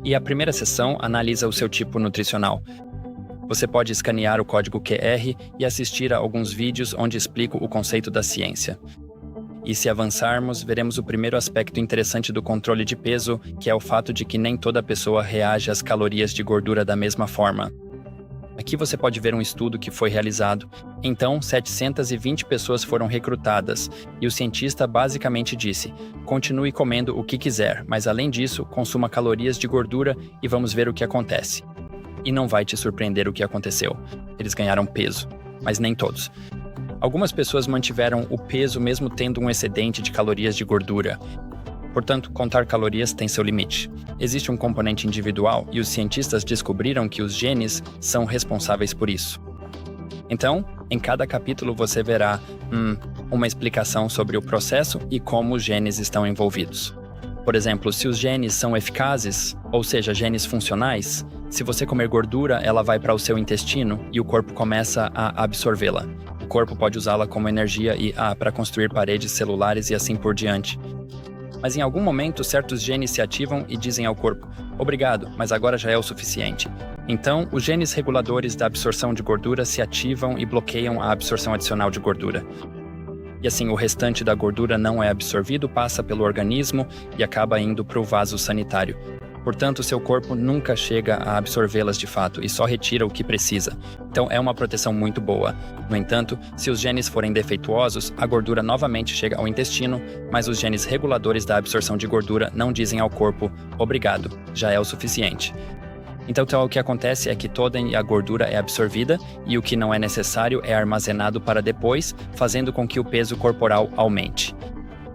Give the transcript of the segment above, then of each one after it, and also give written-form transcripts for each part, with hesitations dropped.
E a primeira seção analisa o seu tipo nutricional. Você pode escanear o código QR e assistir a alguns vídeos onde explico o conceito da ciência. E se avançarmos, veremos o primeiro aspecto interessante do controle de peso, que é o fato de que nem toda pessoa reage às calorias de gordura da mesma forma. Aqui você pode ver um estudo que foi realizado. Então, 720 pessoas foram recrutadas, e o cientista basicamente disse: continue comendo o que quiser, mas além disso, consuma calorias de gordura e vamos ver o que acontece. E não vai te surpreender o que aconteceu. Eles ganharam peso, mas nem todos. Algumas pessoas mantiveram o peso mesmo tendo um excedente de calorias de gordura. Portanto, contar calorias tem seu limite. Existe um componente individual e os cientistas descobriram que os genes são responsáveis por isso. Então, em cada capítulo você verá uma explicação sobre o processo e como os genes estão envolvidos. Por exemplo, se os genes são eficazes, ou seja, genes funcionais, se você comer gordura, ela vai para o seu intestino e o corpo começa a absorvê-la. O corpo pode usá-la como energia e para construir paredes celulares e assim por diante. Mas em algum momento, certos genes se ativam e dizem ao corpo: obrigado, mas agora já é o suficiente. Então, os genes reguladores da absorção de gordura se ativam e bloqueiam a absorção adicional de gordura. E assim, o restante da gordura não é absorvido, passa pelo organismo e acaba indo para o vaso sanitário. Portanto, seu corpo nunca chega a absorvê-las de fato e só retira o que precisa. Então, é uma proteção muito boa. No entanto, se os genes forem defeituosos, a gordura novamente chega ao intestino, mas os genes reguladores da absorção de gordura não dizem ao corpo: obrigado, já é o suficiente. Então, o que acontece é que toda a gordura é absorvida e o que não é necessário é armazenado para depois, fazendo com que o peso corporal aumente.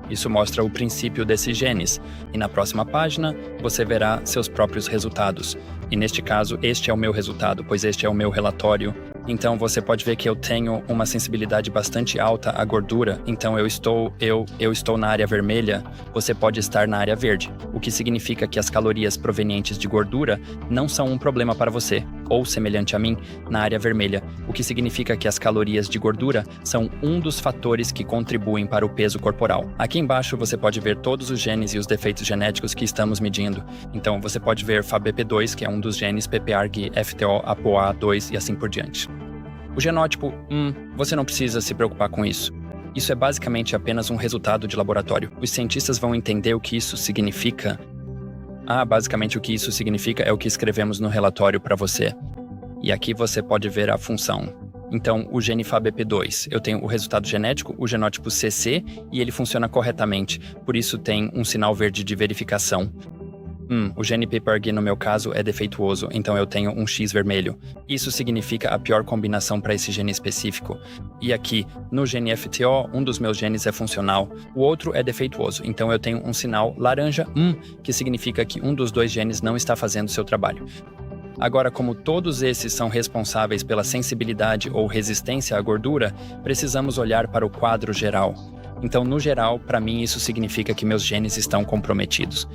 Isso mostra o princípio desses genes, e na próxima página você verá seus próprios resultados. E neste caso, este é o meu resultado, pois este é o meu relatório. Então você pode ver que eu tenho uma sensibilidade bastante alta à gordura, então eu estou na área vermelha, você pode estar na área verde, o que significa que as calorias provenientes de gordura não são um problema para você, ou semelhante a mim, na área vermelha, o que significa que as calorias de gordura são um dos fatores que contribuem para o peso corporal. Aqui embaixo você pode ver todos os genes e os defeitos genéticos que estamos medindo. Então você pode ver FABP2, que é um dos genes, PPARG, FTO, APOA2 e assim por diante. O genótipo, você não precisa se preocupar com isso. Isso é basicamente apenas um resultado de laboratório. Os cientistas vão entender o que isso significa. Basicamente o que isso significa é o que escrevemos no relatório para você. E aqui você pode ver a função. Então, o gene FABP2, eu tenho o resultado genético, o genótipo CC, e ele funciona corretamente. Por isso tem um sinal verde de verificação. O gene PPARG no meu caso é defeituoso, então eu tenho um X vermelho. Isso significa a pior combinação para esse gene específico. E aqui, no gene FTO, um dos meus genes é funcional, o outro é defeituoso, então eu tenho um sinal laranja, que significa que um dos dois genes não está fazendo seu trabalho. Agora, como todos esses são responsáveis pela sensibilidade ou resistência à gordura, precisamos olhar para o quadro geral. Então, no geral, para mim isso significa que meus genes estão comprometidos.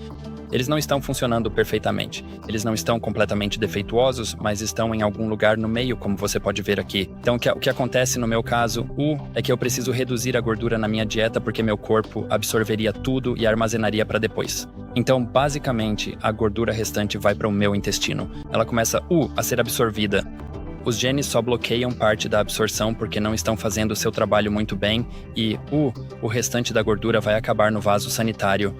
Eles não estão funcionando perfeitamente. Eles não estão completamente defeituosos, mas estão em algum lugar no meio, como você pode ver aqui. Então, o que acontece no meu caso, é que eu preciso reduzir a gordura na minha dieta porque meu corpo absorveria tudo e armazenaria para depois. Então, basicamente, a gordura restante vai para o meu intestino. Ela começa, a ser absorvida. Os genes só bloqueiam parte da absorção porque não estão fazendo o seu trabalho muito bem e, o restante da gordura vai acabar no vaso sanitário.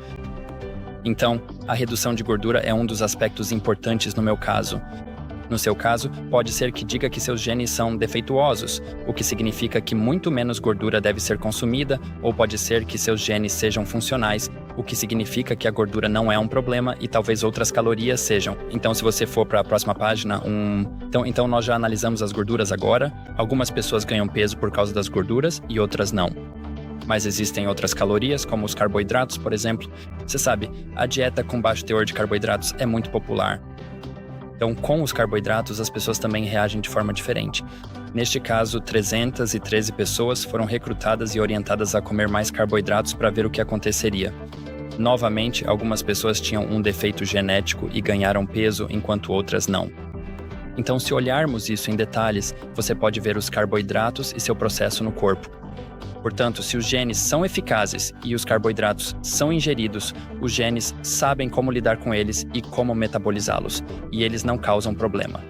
Então, a redução de gordura é um dos aspectos importantes no meu caso. No seu caso, pode ser que diga que seus genes são defeituosos, o que significa que muito menos gordura deve ser consumida, ou pode ser que seus genes sejam funcionais, o que significa que a gordura não é um problema e talvez outras calorias sejam. Então, se você for para a próxima página, Então, nós já analisamos as gorduras agora. Algumas pessoas ganham peso por causa das gorduras e outras não. Mas existem outras calorias, como os carboidratos, por exemplo. Você sabe, a dieta com baixo teor de carboidratos é muito popular. Então, com os carboidratos, as pessoas também reagem de forma diferente. Neste caso, 313 pessoas foram recrutadas e orientadas a comer mais carboidratos para ver o que aconteceria. Novamente, algumas pessoas tinham um defeito genético e ganharam peso, enquanto outras não. Então, se olharmos isso em detalhes, você pode ver os carboidratos e seu processo no corpo. Portanto, se os genes são eficazes e os carboidratos são ingeridos, os genes sabem como lidar com eles e como metabolizá-los, e eles não causam problema.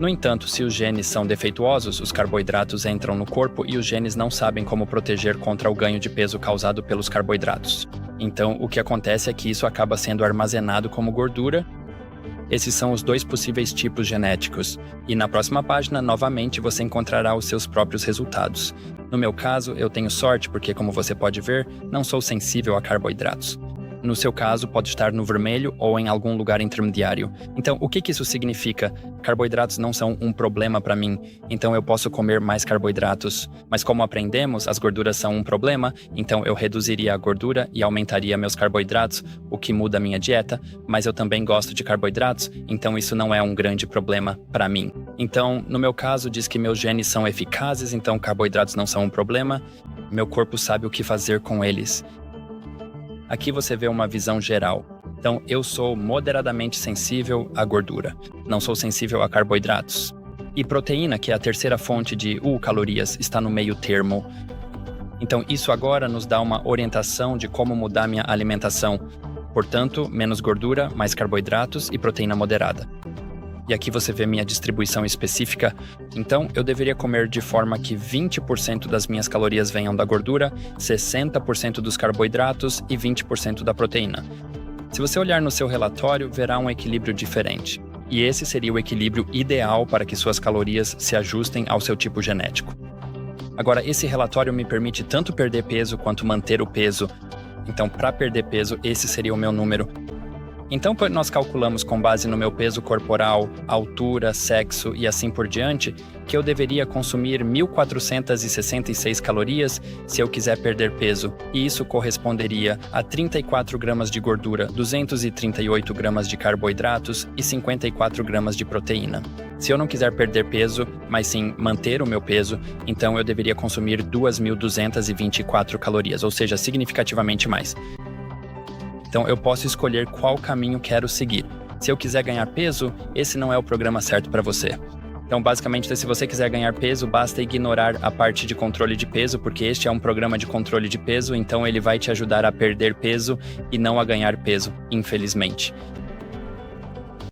No entanto, se os genes são defeituosos, os carboidratos entram no corpo e os genes não sabem como proteger contra o ganho de peso causado pelos carboidratos. Então, o que acontece é que isso acaba sendo armazenado como gordura. Esses são os 2 possíveis tipos genéticos. E na próxima página, novamente, você encontrará os seus próprios resultados. No meu caso, eu tenho sorte porque, como você pode ver, não sou sensível a carboidratos. No seu caso, pode estar no vermelho ou em algum lugar intermediário. Então, o que isso significa? Carboidratos não são um problema para mim, então eu posso comer mais carboidratos. Mas como aprendemos, as gorduras são um problema, então eu reduziria a gordura e aumentaria meus carboidratos, o que muda a minha dieta, mas eu também gosto de carboidratos, então isso não é um grande problema para mim. Então, no meu caso, diz que meus genes são eficazes, então carboidratos não são um problema. Meu corpo sabe o que fazer com eles. Aqui você vê uma visão geral. Então, eu sou moderadamente sensível à gordura. Não sou sensível a carboidratos. E proteína, que é a terceira fonte de calorias, está no meio termo. Então, isso agora nos dá uma orientação de como mudar minha alimentação. Portanto, menos gordura, mais carboidratos e proteína moderada. E aqui você vê minha distribuição específica. Então, eu deveria comer de forma que 20% das minhas calorias venham da gordura, 60% dos carboidratos e 20% da proteína. Se você olhar no seu relatório, verá um equilíbrio diferente. E esse seria o equilíbrio ideal para que suas calorias se ajustem ao seu tipo genético. Agora, esse relatório me permite tanto perder peso quanto manter o peso. Então, para perder peso, esse seria o meu número. Então, nós calculamos com base no meu peso corporal, altura, sexo e assim por diante, que eu deveria consumir 1.466 calorias se eu quiser perder peso, e isso corresponderia a 34 gramas de gordura, 238 gramas de carboidratos e 54 gramas de proteína. Se eu não quiser perder peso, mas sim manter o meu peso, então eu deveria consumir 2.224 calorias, ou seja, significativamente mais. Então, eu posso escolher qual caminho quero seguir. Se eu quiser ganhar peso, esse não é o programa certo para você. Então, basicamente, se você quiser ganhar peso, basta ignorar a parte de controle de peso, porque este é um programa de controle de peso, então ele vai te ajudar a perder peso e não a ganhar peso, infelizmente.